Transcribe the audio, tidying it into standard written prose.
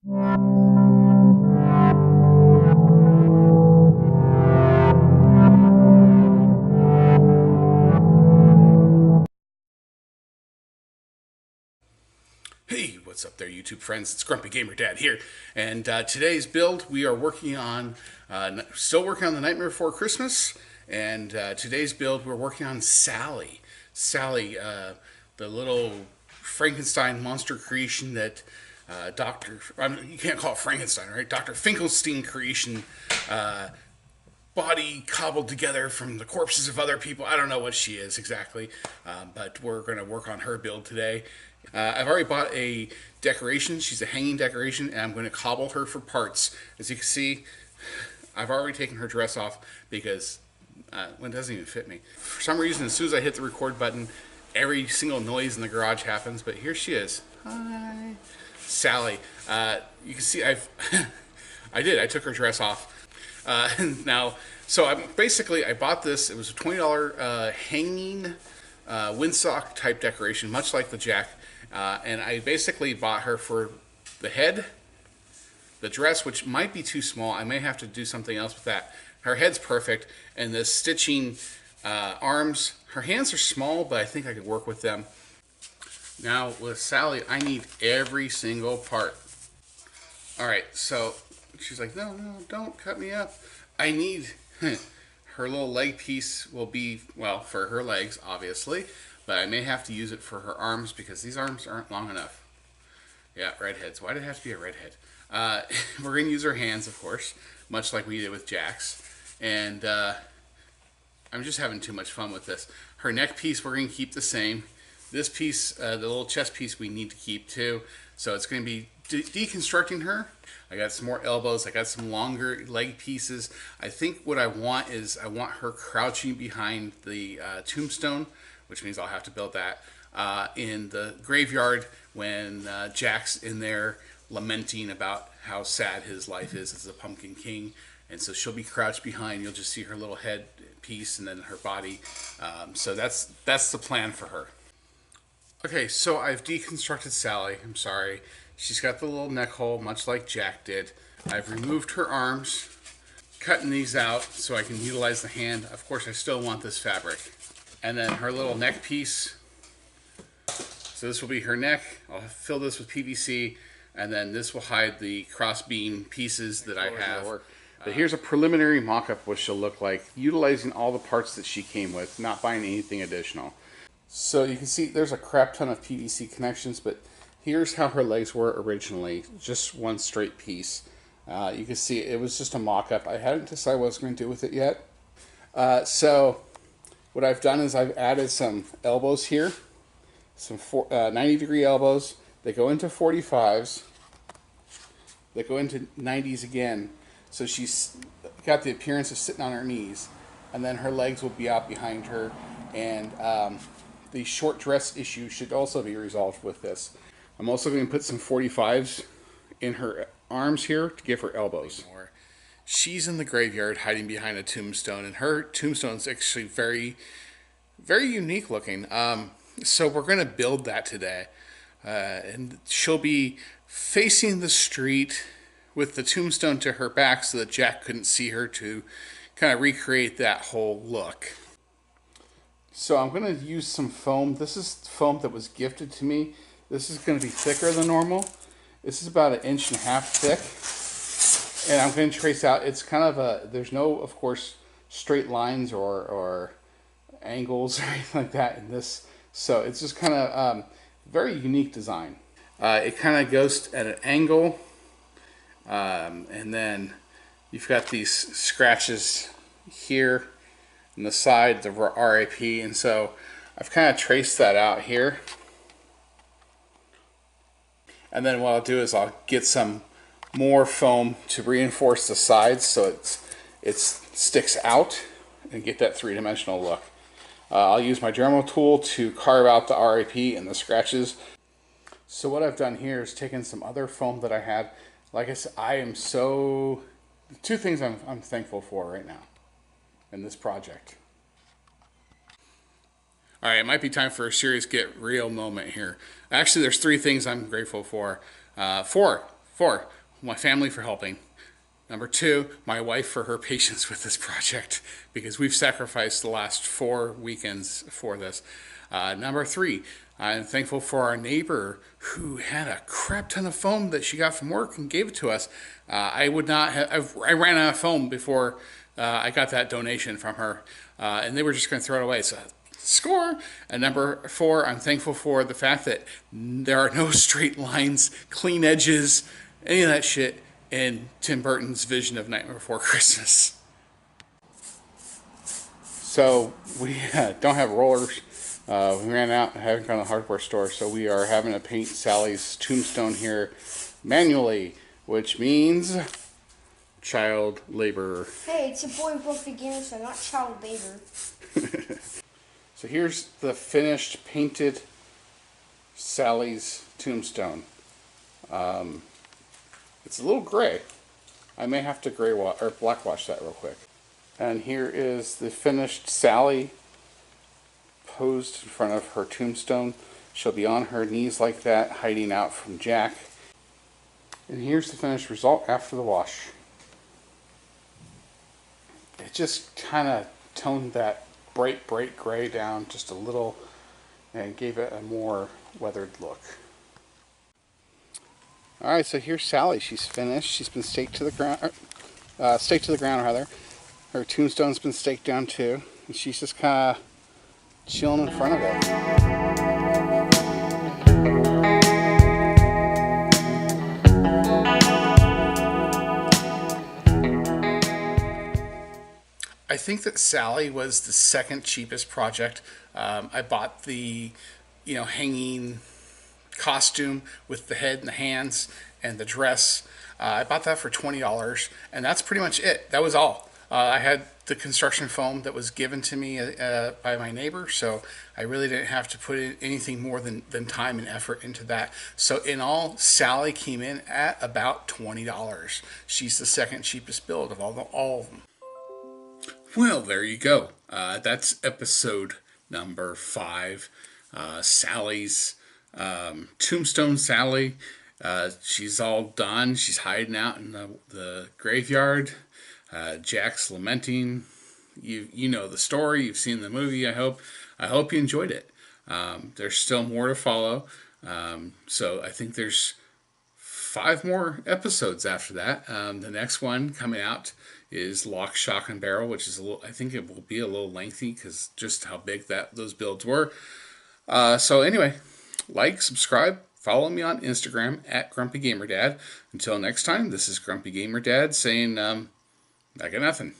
Hey, what's up there, YouTube friends? It's Grumpy Gamer Dad here, and today's build we are working on, still working on the Nightmare Before Christmas, and today's build we're working on Sally. Sally, the little Frankenstein monster creation that you can't call it Frankenstein, right? Dr. Finkelstein creation, body cobbled together from the corpses of other people. I don't know what she is exactly, but we're going to work on her build today. I've already bought a decoration. She's a hanging decoration, and I'm going to cobble her for parts. As you can see, I've already taken her dress off because it doesn't even fit me. For some reason, as soon as I hit the record button, every single noise in the garage happens, but here she is. Hi. Sally. You can see I took her dress off. Now, so I bought this. It was a $20 hanging windsock type decoration, much like the Jack. And I basically bought her for the head, the dress, which might be too small. I may have to do something else with that. Her head's perfect, and the stitching arms. Her hands are small, but I think I could work with them. Now with Sally, I need every single part. All right, so she's like, no, don't cut me up. I need her little leg piece will be, well, for her legs, obviously, but I may have to use it for her arms because these arms aren't long enough. Yeah, redheads. Why did it have to be a redhead? We're going to use her hands, of course, much like we did with Jack's. And I'm just having too much fun with this. Her neck piece, we're going to keep the same. This piece, the little chest piece, we need to keep too. So it's going to be deconstructing her. I got some more elbows. I got some longer leg pieces. I think what I want is I want her crouching behind the tombstone, which means I'll have to build that in the graveyard when Jack's in there lamenting about how sad his life is as a Pumpkin King. And so she'll be crouched behind. You'll just see her little head piece and then her body. So that's the plan for her. Okay, so I've deconstructed Sally. I'm sorry. She's got the little neck hole, much like Jack did. I've removed her arms, cutting these out so I can utilize the hand. Of course, I still want this fabric. And then her little neck piece. So this will be her neck. I'll fill this with PVC, and then this will hide the cross beam pieces that I have. But here's a preliminary mock-up of what she'll look like, utilizing all the parts that she came with, not buying anything additional. So you can see there's a crap ton of PVC connections, but here's how her legs were originally, just one straight piece. You can see it was just a mock-up. I hadn't decided what I was going to do with it yet. So what I've done is I've added some elbows here, some 90-degree elbows. They go into 45s. They go into 90s again. So she's got the appearance of sitting on her knees. And then her legs will be out behind her. And the short dress issue should also be resolved with this. I'm also going to put some 45s in her arms here to give her elbows. She's in the graveyard hiding behind a tombstone, and her tombstone is actually very, very unique looking. So we're going to build that today. And she'll be facing the street with the tombstone to her back so that Jack couldn't see her, to kind of recreate that whole look. So I'm going to use some foam. This is foam that was gifted to me. This is going to be thicker than normal. This is about 1.5 inches thick. And I'm going to trace out, it's kind of there's no, of course, straight lines or angles or anything like that in this. So it's just kind of very unique design. It kind of goes at an angle. And then you've got these scratches here on the side, the RIP, and so I've kind of traced that out here. And then what I'll do is I'll get some more foam to reinforce the sides so it sticks out and get that three-dimensional look. I'll use my Dremel tool to carve out the RIP and the scratches. So what I've done here is taken some other foam that I had. Like I said, two things I'm thankful for right now in this project. All right, it might be time for a serious get real moment here. Actually, there's 3 things I'm grateful for. 4. 4, my family for helping. Number 2, my wife for her patience with this project, because we've sacrificed the last 4 weekends for this. Number 3, I'm thankful for our neighbor who had a crap ton of foam that she got from work and gave it to us. I would not have, I ran out of foam before I got that donation from her, and they were just going to throw it away. So score. And number 4, I'm thankful for the fact that there are no straight lines, clean edges, any of that shit in Tim Burton's vision of Nightmare Before Christmas. So we don't have rollers. We ran out and haven't gone to the hardware store, so we are having to paint Sally's tombstone here manually, which means child labor. Hey, it's your boy Grumpy Gamer, so not child labor. So here's the finished painted Sally's tombstone. It's a little gray. I may have to black wash that real quick. And here is the finished Sally posed in front of her tombstone. She'll be on her knees like that, hiding out from Jack. And here's the finished result after the wash. It just kind of toned that bright gray down just a little and gave it a more weathered look. Alright, so here's Sally. She's finished. She's been staked to the ground, rather. Her tombstone's been staked down too. And she's just kind of chilling in front of it. I think that Sally was the second cheapest project. I bought the, hanging costume with the head and the hands and the dress. I bought that for $20, and that's pretty much it. That was all. I had the construction foam that was given to me by my neighbor, so I really didn't have to put in anything more than time and effort into that. So in all, Sally came in at about $20. She's the second cheapest build of all of them. Well, there you go. That's episode number 5. Sally's Tombstone Sally. She's all done. She's hiding out in the graveyard. Jack's lamenting. You know the story. You've seen the movie. I hope you enjoyed it. There's still more to follow. So I think there's 5 more episodes after that. The next one coming out is Lock, Shock, and Barrel, which is I think it will be a little lengthy because just how big those builds were. So anyway, like, subscribe, follow me on Instagram at Grumpy Gamer Dad. Until next time, this is Grumpy Gamer Dad saying, I got nothing.